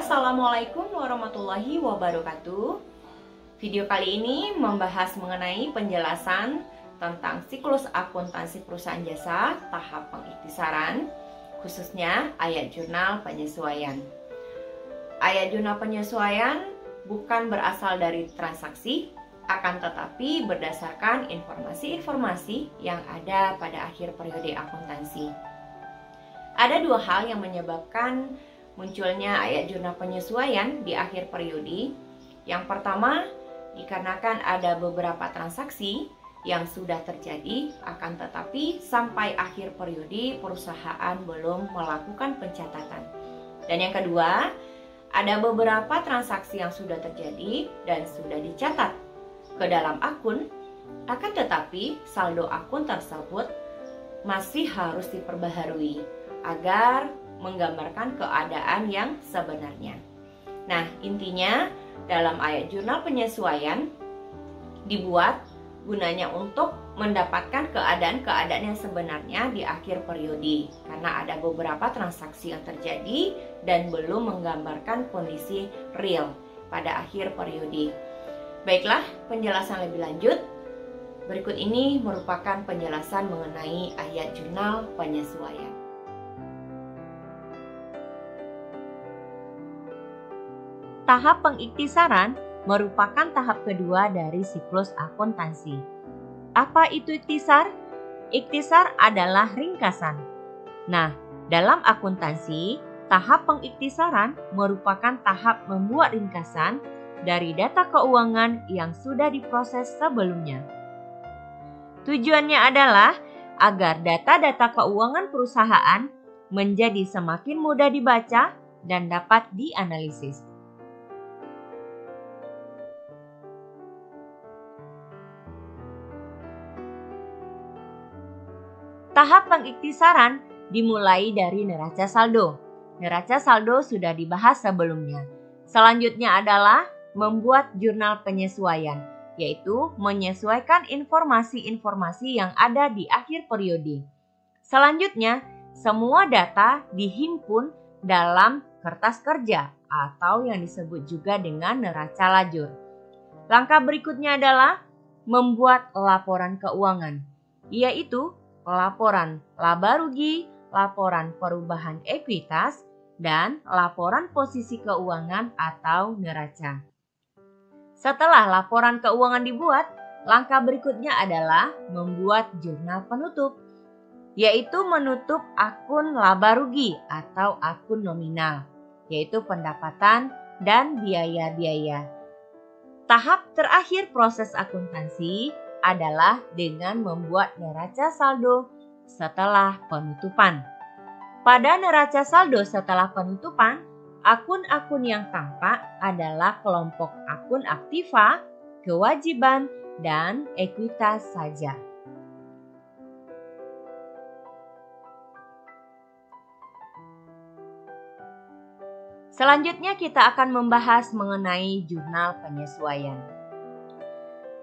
Assalamualaikum warahmatullahi wabarakatuh. Video kali ini membahas mengenai penjelasan tentang siklus akuntansi perusahaan jasa tahap pengiktisaran, khususnya ayat jurnal penyesuaian. Ayat jurnal penyesuaian bukan berasal dari transaksi, akan tetapi berdasarkan informasi-informasi yang ada pada akhir periode akuntansi. Ada dua hal yang menyebabkan munculnya ayat jurnal penyesuaian di akhir periode. Yang pertama, dikarenakan ada beberapa transaksi yang sudah terjadi, akan tetapi sampai akhir periode perusahaan belum melakukan pencatatan. Dan yang kedua, ada beberapa transaksi yang sudah terjadi dan sudah dicatat ke dalam akun, akan tetapi saldo akun tersebut masih harus diperbaharui agar menggambarkan keadaan yang sebenarnya. Nah, intinya dalam ayat jurnal penyesuaian dibuat gunanya untuk mendapatkan keadaan-keadaan yang sebenarnya di akhir periode, karena ada beberapa transaksi yang terjadi dan belum menggambarkan kondisi real pada akhir periode. Baiklah, penjelasan lebih lanjut. Berikut ini merupakan penjelasan mengenai ayat jurnal penyesuaian. Tahap pengiktisaran merupakan tahap kedua dari siklus akuntansi. Apa itu iktisar? Iktisar adalah ringkasan. Nah, dalam akuntansi, tahap pengiktisaran merupakan tahap membuat ringkasan dari data keuangan yang sudah diproses sebelumnya. Tujuannya adalah agar data-data keuangan perusahaan menjadi semakin mudah dibaca dan dapat dianalisis. Tahap pengiktisaran dimulai dari neraca saldo. Neraca saldo sudah dibahas sebelumnya. Selanjutnya adalah membuat jurnal penyesuaian, yaitu menyesuaikan informasi-informasi yang ada di akhir periode. Selanjutnya, semua data dihimpun dalam kertas kerja atau yang disebut juga dengan neraca lajur. Langkah berikutnya adalah membuat laporan keuangan, yaitu laporan laba rugi, laporan perubahan ekuitas, dan laporan posisi keuangan atau neraca. Setelah laporan keuangan dibuat, langkah berikutnya adalah membuat jurnal penutup, yaitu menutup akun laba rugi atau akun nominal, yaitu pendapatan dan biaya-biaya. Tahap terakhir proses akuntansi adalah dengan membuat neraca saldo setelah penutupan. Pada neraca saldo setelah penutupan, akun-akun yang tampak adalah kelompok akun aktiva, kewajiban, dan ekuitas saja. Selanjutnya kita akan membahas mengenai jurnal penyesuaian.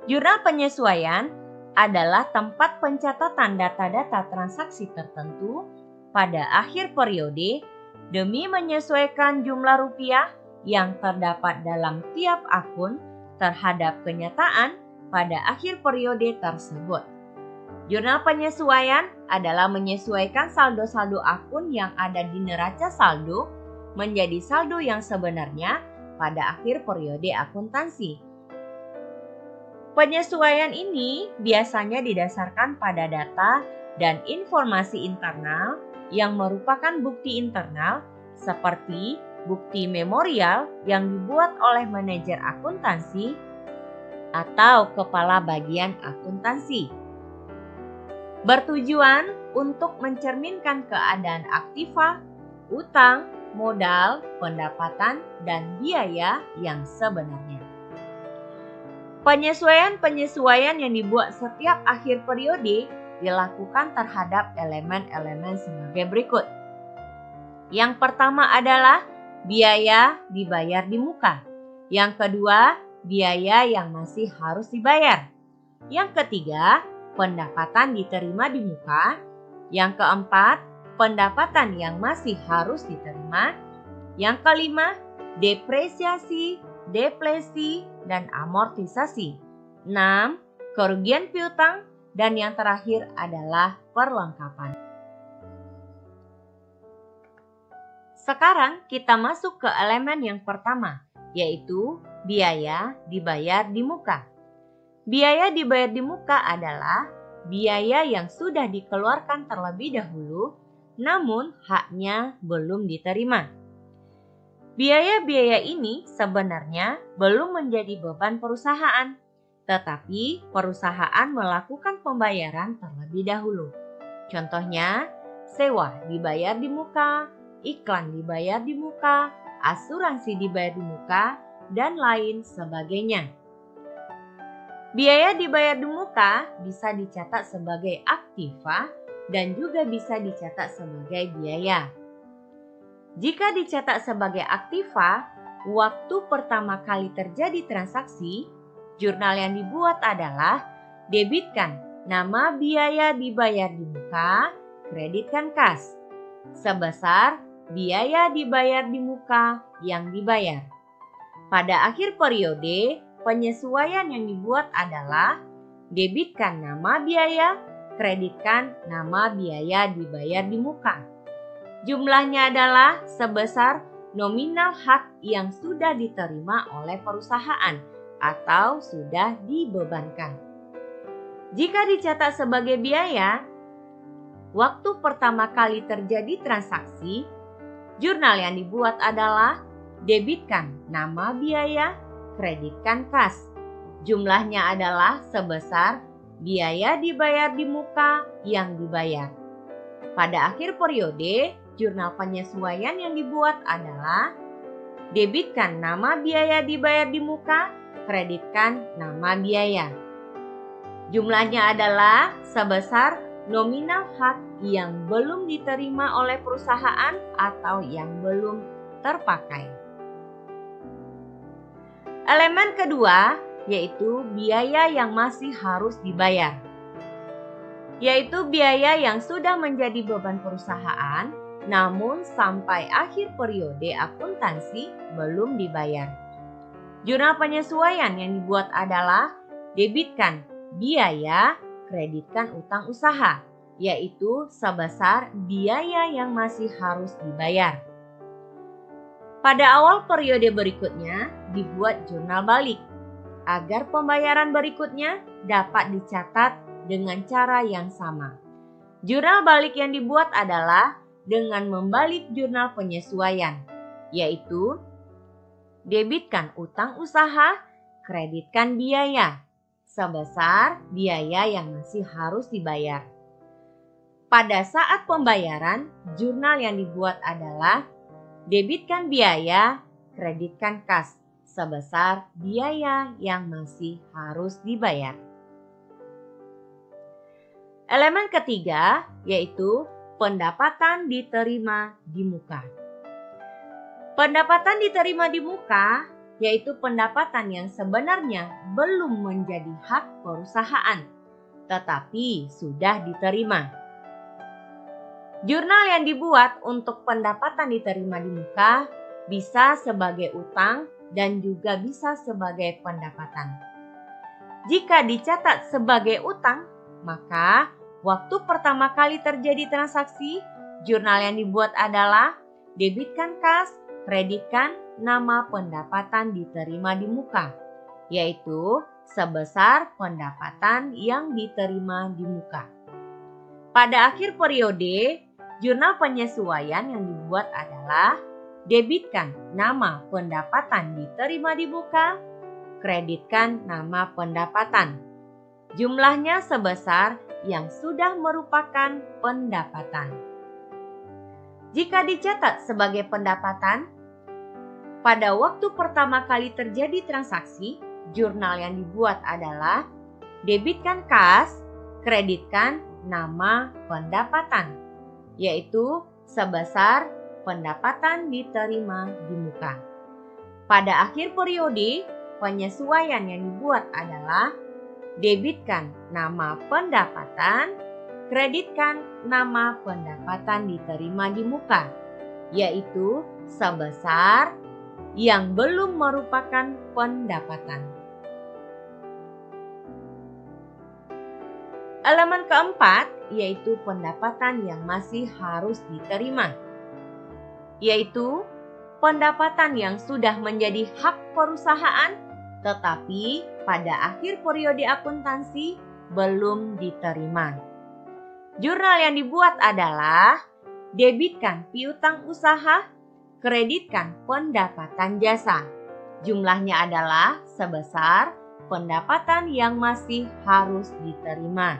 Jurnal penyesuaian adalah tempat pencatatan data-data transaksi tertentu pada akhir periode demi menyesuaikan jumlah rupiah yang terdapat dalam tiap akun terhadap kenyataan pada akhir periode tersebut. Jurnal penyesuaian adalah menyesuaikan saldo-saldo akun yang ada di neraca saldo menjadi saldo yang sebenarnya pada akhir periode akuntansi. Penyesuaian ini biasanya didasarkan pada data dan informasi internal yang merupakan bukti internal seperti bukti memorial yang dibuat oleh manajer akuntansi atau kepala bagian akuntansi. Bertujuan untuk mencerminkan keadaan aktiva, utang, modal, pendapatan, dan biaya yang sebenarnya. Penyesuaian-penyesuaian yang dibuat setiap akhir periode dilakukan terhadap elemen-elemen sebagai berikut. Yang pertama adalah biaya dibayar di muka. Yang kedua, biaya yang masih harus dibayar. Yang ketiga, pendapatan diterima di muka. Yang keempat, pendapatan yang masih harus diterima. Yang kelima, depresiasi, deflasi, dan amortisasi. 6. Kerugian piutang, dan yang terakhir adalah perlengkapan. Sekarang kita masuk ke elemen yang pertama, yaitu biaya dibayar di muka. Biaya dibayar di muka adalah biaya yang sudah dikeluarkan terlebih dahulu, namun haknya belum diterima. Biaya-biaya ini sebenarnya belum menjadi beban perusahaan, tetapi perusahaan melakukan pembayaran terlebih dahulu. Contohnya, sewa dibayar di muka, iklan dibayar di muka, asuransi dibayar di muka, dan lain sebagainya. Biaya dibayar di muka bisa dicatat sebagai aktiva dan juga bisa dicatat sebagai biaya. Jika dicatat sebagai aktiva, waktu pertama kali terjadi transaksi, jurnal yang dibuat adalah debitkan nama biaya dibayar di muka, kreditkan kas, sebesar biaya dibayar di muka yang dibayar. Pada akhir periode, penyesuaian yang dibuat adalah debitkan nama biaya, kreditkan nama biaya dibayar di muka. Jumlahnya adalah sebesar nominal hak yang sudah diterima oleh perusahaan atau sudah dibebankan. Jika dicatat sebagai biaya, waktu pertama kali terjadi transaksi, jurnal yang dibuat adalah debitkan nama biaya, kreditkan kas. Jumlahnya adalah sebesar biaya dibayar di muka yang dibayar. Pada akhir periode, jurnal penyesuaian yang dibuat adalah debitkan nama biaya dibayar di muka, kreditkan nama biaya. Jumlahnya adalah sebesar nominal hak yang belum diterima oleh perusahaan atau yang belum terpakai. Elemen kedua yaitu biaya yang masih harus dibayar, yaitu biaya yang sudah menjadi beban perusahaan namun sampai akhir periode akuntansi belum dibayar. Jurnal penyesuaian yang dibuat adalah debitkan biaya, kreditkan utang usaha, yaitu sebesar biaya yang masih harus dibayar. Pada awal periode berikutnya dibuat jurnal balik, agar pembayaran berikutnya dapat dicatat dengan cara yang sama. Jurnal balik yang dibuat adalah dengan membalik jurnal penyesuaian, yaitu debitkan utang usaha, kreditkan biaya, sebesar biaya yang masih harus dibayar. Pada saat pembayaran, jurnal yang dibuat adalah debitkan biaya, kreditkan kas, sebesar biaya yang masih harus dibayar. Elemen ketiga yaitu pendapatan diterima di muka. Pendapatan diterima di muka yaitu pendapatan yang sebenarnya belum menjadi hak perusahaan, tetapi sudah diterima. Jurnal yang dibuat untuk pendapatan diterima di muka bisa sebagai utang dan juga bisa sebagai pendapatan. Jika dicatat sebagai utang, maka waktu pertama kali terjadi transaksi, jurnal yang dibuat adalah debitkan kas, kreditkan nama pendapatan diterima di muka, yaitu sebesar pendapatan yang diterima di muka. Pada akhir periode, jurnal penyesuaian yang dibuat adalah debitkan nama pendapatan diterima di muka, kreditkan nama pendapatan. Jumlahnya sebesar yang sudah merupakan pendapatan. Jika dicatat sebagai pendapatan, pada waktu pertama kali terjadi transaksi, jurnal yang dibuat adalah debitkan kas, kreditkan nama pendapatan, yaitu sebesar pendapatan diterima di muka. Pada akhir periode, penyesuaian yang dibuat adalah debitkan nama pendapatan, kreditkan nama pendapatan diterima di muka, yaitu sebesar yang belum merupakan pendapatan. Elemen keempat yaitu pendapatan yang masih harus diterima, yaitu pendapatan yang sudah menjadi hak perusahaan tetapi pada akhir periode akuntansi belum diterima. Jurnal yang dibuat adalah debitkan piutang usaha, kreditkan pendapatan jasa. Jumlahnya adalah sebesar pendapatan yang masih harus diterima.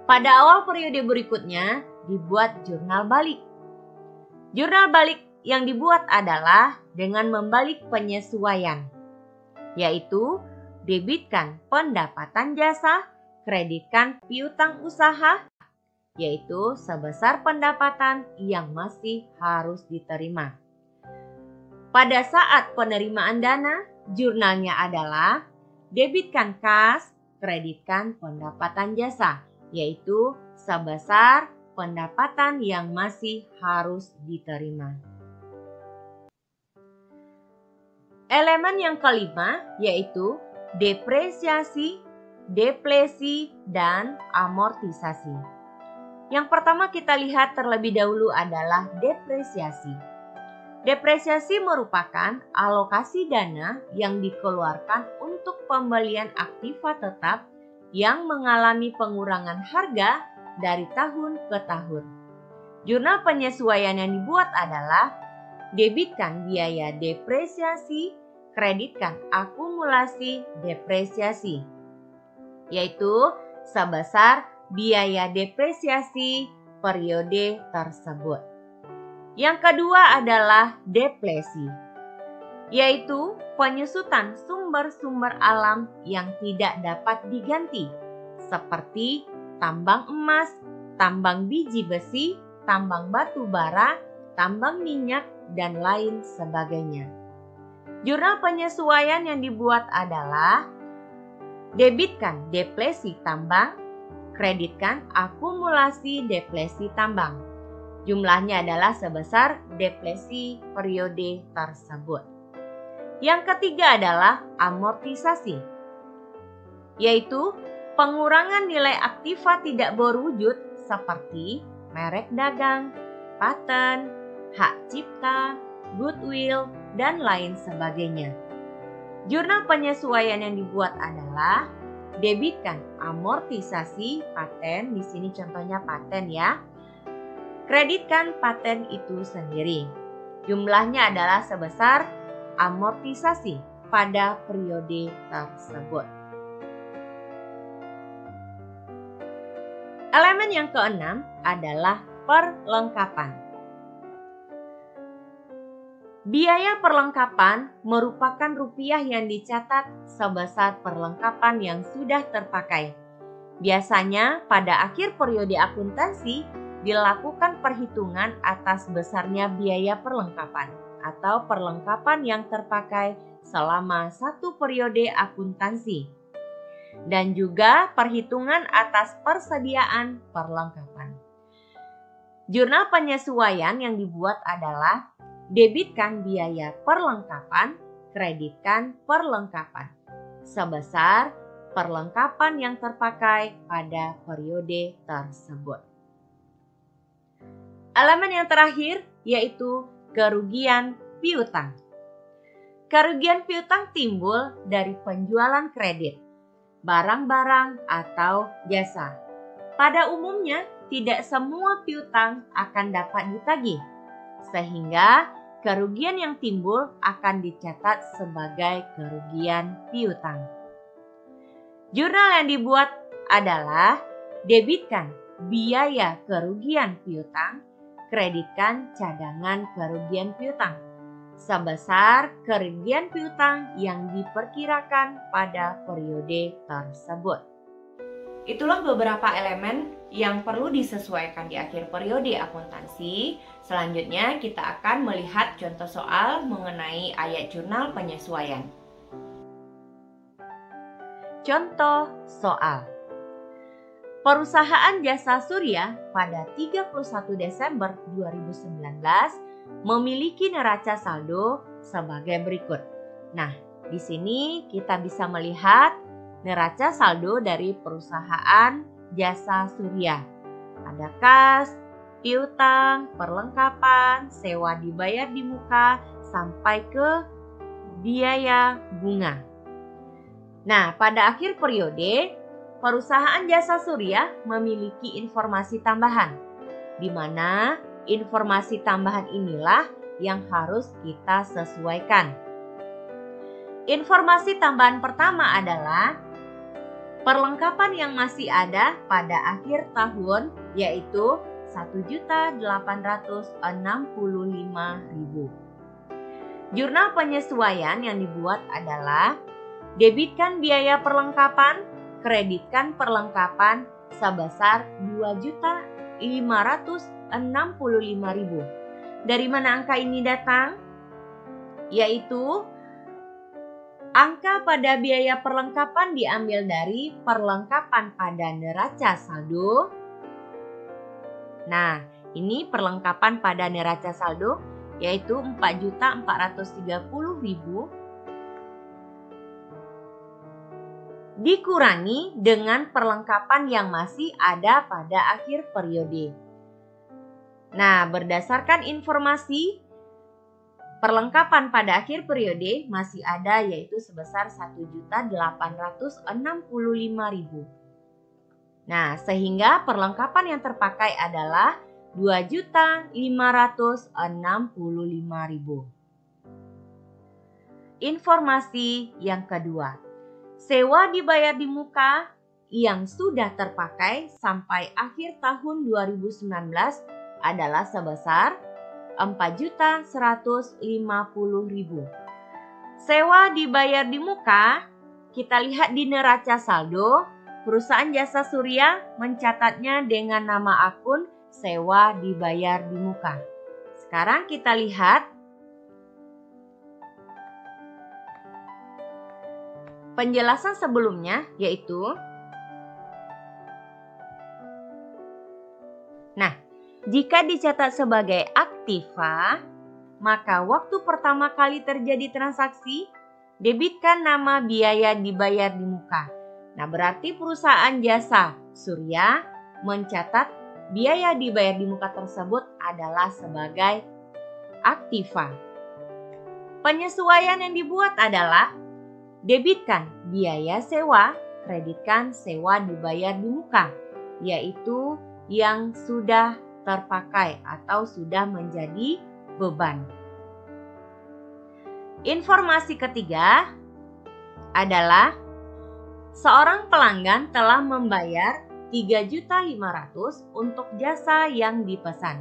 Pada awal periode berikutnya dibuat jurnal balik. Jurnal balik yang dibuat adalah dengan membalik penyesuaian, yaitu debitkan pendapatan jasa, kreditkan piutang usaha, yaitu sebesar pendapatan yang masih harus diterima. Pada saat penerimaan dana, jurnalnya adalah debitkan kas, kreditkan pendapatan jasa, yaitu sebesar pendapatan yang masih harus diterima. Elemen yang kelima yaitu depresiasi, deflasi, dan amortisasi. Yang pertama kita lihat terlebih dahulu adalah depresiasi. Depresiasi merupakan alokasi dana yang dikeluarkan untuk pembelian aktiva tetap yang mengalami pengurangan harga dari tahun ke tahun. Jurnal penyesuaian yang dibuat adalah debitkan biaya depresiasi, kreditkan akumulasi depresiasi, yaitu sebesar biaya depresiasi periode tersebut. Yang kedua adalah deflasi, yaitu penyusutan sumber-sumber alam yang tidak dapat diganti, seperti tambang emas, tambang biji besi, tambang batu bara, tambang minyak, dan lain sebagainya. Jurnal penyesuaian yang dibuat adalah debitkan deflasi tambang, kreditkan akumulasi deflasi tambang. Jumlahnya adalah sebesar deflasi periode tersebut. Yang ketiga adalah amortisasi, yaitu pengurangan nilai aktiva tidak berwujud seperti merek dagang, paten, hak cipta, goodwill, dan lain sebagainya. Jurnal penyesuaian yang dibuat adalah debitkan amortisasi paten, di sini contohnya paten ya. Kreditkan paten itu sendiri. Jumlahnya adalah sebesar amortisasi pada periode tersebut. Elemen yang keenam adalah perlengkapan. Biaya perlengkapan merupakan rupiah yang dicatat sebesar perlengkapan yang sudah terpakai. Biasanya pada akhir periode akuntansi dilakukan perhitungan atas besarnya biaya perlengkapan atau perlengkapan yang terpakai selama satu periode akuntansi, dan juga perhitungan atas persediaan perlengkapan. Jurnal penyesuaian yang dibuat adalah debitkan biaya perlengkapan, kreditkan perlengkapan, sebesar perlengkapan yang terpakai pada periode tersebut. Elemen yang terakhir yaitu kerugian piutang. Kerugian piutang timbul dari penjualan kredit, barang-barang atau jasa. Pada umumnya tidak semua piutang akan dapat ditagih, sehingga kerugian yang timbul akan dicatat sebagai kerugian piutang. Jurnal yang dibuat adalah debitkan biaya kerugian piutang, kreditkan cadangan kerugian piutang, sebesar kerugian piutang yang diperkirakan pada periode tersebut. Itulah beberapa elemen yang perlu disesuaikan di akhir periode akuntansi. Selanjutnya kita akan melihat contoh soal mengenai ayat jurnal penyesuaian. Contoh soal. Perusahaan Jasa Surya pada 31 Desember 2019 memiliki neraca saldo sebagai berikut. Nah, di sini kita bisa melihat neraca saldo dari perusahaan jasa surya. Ada kas, piutang, perlengkapan, sewa dibayar di muka, sampai ke biaya bunga. Nah, pada akhir periode, perusahaan jasa surya memiliki informasi tambahan, di mana informasi tambahan inilah yang harus kita sesuaikan. Informasi tambahan pertama adalah perlengkapan yang masih ada pada akhir tahun, yaitu 1.865.000. Jurnal penyesuaian yang dibuat adalah debitkan biaya perlengkapan, kreditkan perlengkapan sebesar 2.565.000. Dari mana angka ini datang? Yaitu angka pada biaya perlengkapan diambil dari perlengkapan pada neraca saldo. Nah, ini perlengkapan pada neraca saldo yaitu 4.430.000 dikurangi dengan perlengkapan yang masih ada pada akhir periode. Nah, berdasarkan informasi perlengkapan pada akhir periode masih ada yaitu sebesar 1.865.000. Nah, sehingga perlengkapan yang terpakai adalah 2.565.000. Informasi yang kedua, sewa dibayar di muka yang sudah terpakai sampai akhir tahun 2019 adalah sebesar 4.150.000. Sewa dibayar di muka, kita lihat di neraca saldo, perusahaan jasa surya mencatatnya dengan nama akun sewa dibayar di muka. Sekarang kita lihat penjelasan sebelumnya, yaitu jika dicatat sebagai aktiva, maka waktu pertama kali terjadi transaksi, debitkan nama biaya dibayar di muka. Nah, berarti perusahaan jasa surya mencatat biaya dibayar di muka tersebut adalah sebagai aktiva. Penyesuaian yang dibuat adalah debitkan biaya sewa, kreditkan sewa dibayar di muka, yaitu yang sudah terpakai atau sudah menjadi beban. Informasi ketiga adalah seorang pelanggan telah membayar 3.500.000 untuk jasa yang dipesan.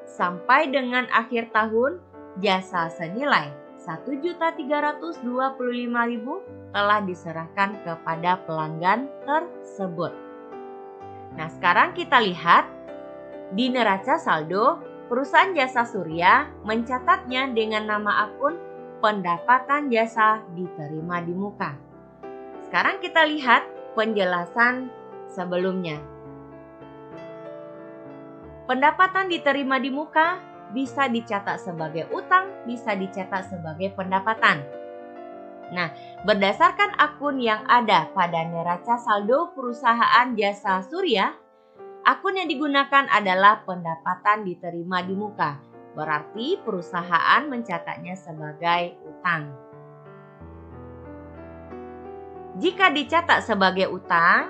Sampai dengan akhir tahun, jasa senilai 1.325.000 telah diserahkan kepada pelanggan tersebut. Nah, sekarang kita lihat di neraca saldo, perusahaan jasa surya mencatatnya dengan nama akun pendapatan jasa diterima di muka. Sekarang kita lihat penjelasan sebelumnya. Pendapatan diterima di muka bisa dicatat sebagai utang, bisa dicatat sebagai pendapatan. Nah, berdasarkan akun yang ada pada neraca saldo perusahaan jasa surya, akun yang digunakan adalah pendapatan diterima di muka. Berarti perusahaan mencatatnya sebagai utang. Jika dicatat sebagai utang,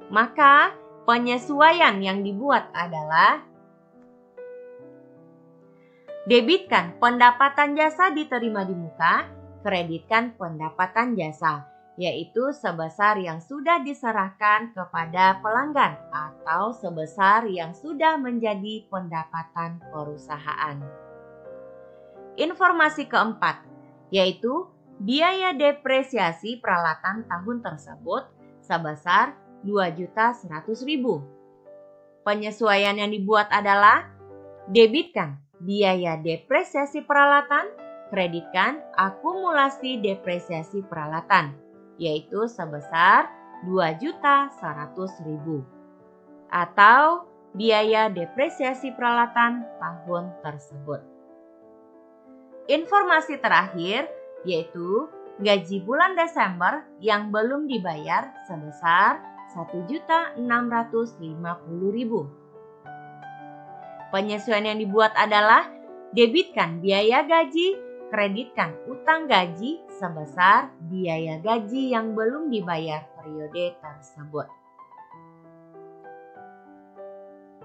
maka penyesuaian yang dibuat adalah debitkan pendapatan jasa diterima di muka, kreditkan pendapatan jasa, yaitu sebesar yang sudah diserahkan kepada pelanggan atau sebesar yang sudah menjadi pendapatan perusahaan. Informasi keempat, yaitu biaya depresiasi peralatan tahun tersebut sebesar 2.100.000. Penyesuaian yang dibuat adalah debitkan biaya depresiasi peralatan, kreditkan akumulasi depresiasi peralatan, yaitu sebesar 2.100.000 atau biaya depresiasi peralatan tahun tersebut. Informasi terakhir yaitu gaji bulan Desember yang belum dibayar sebesar Rp1.650.000. Penyesuaian yang dibuat adalah debitkan biaya gaji, kreditkan utang gaji sebesar biaya gaji yang belum dibayar periode tersebut.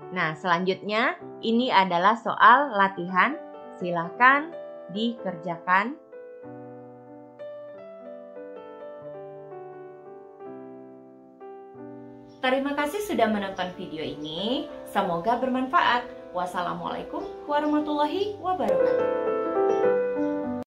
Nah, selanjutnya ini adalah soal latihan. Silakan dikerjakan. Terima kasih sudah menonton video ini. Semoga bermanfaat. Wassalamualaikum warahmatullahi wabarakatuh.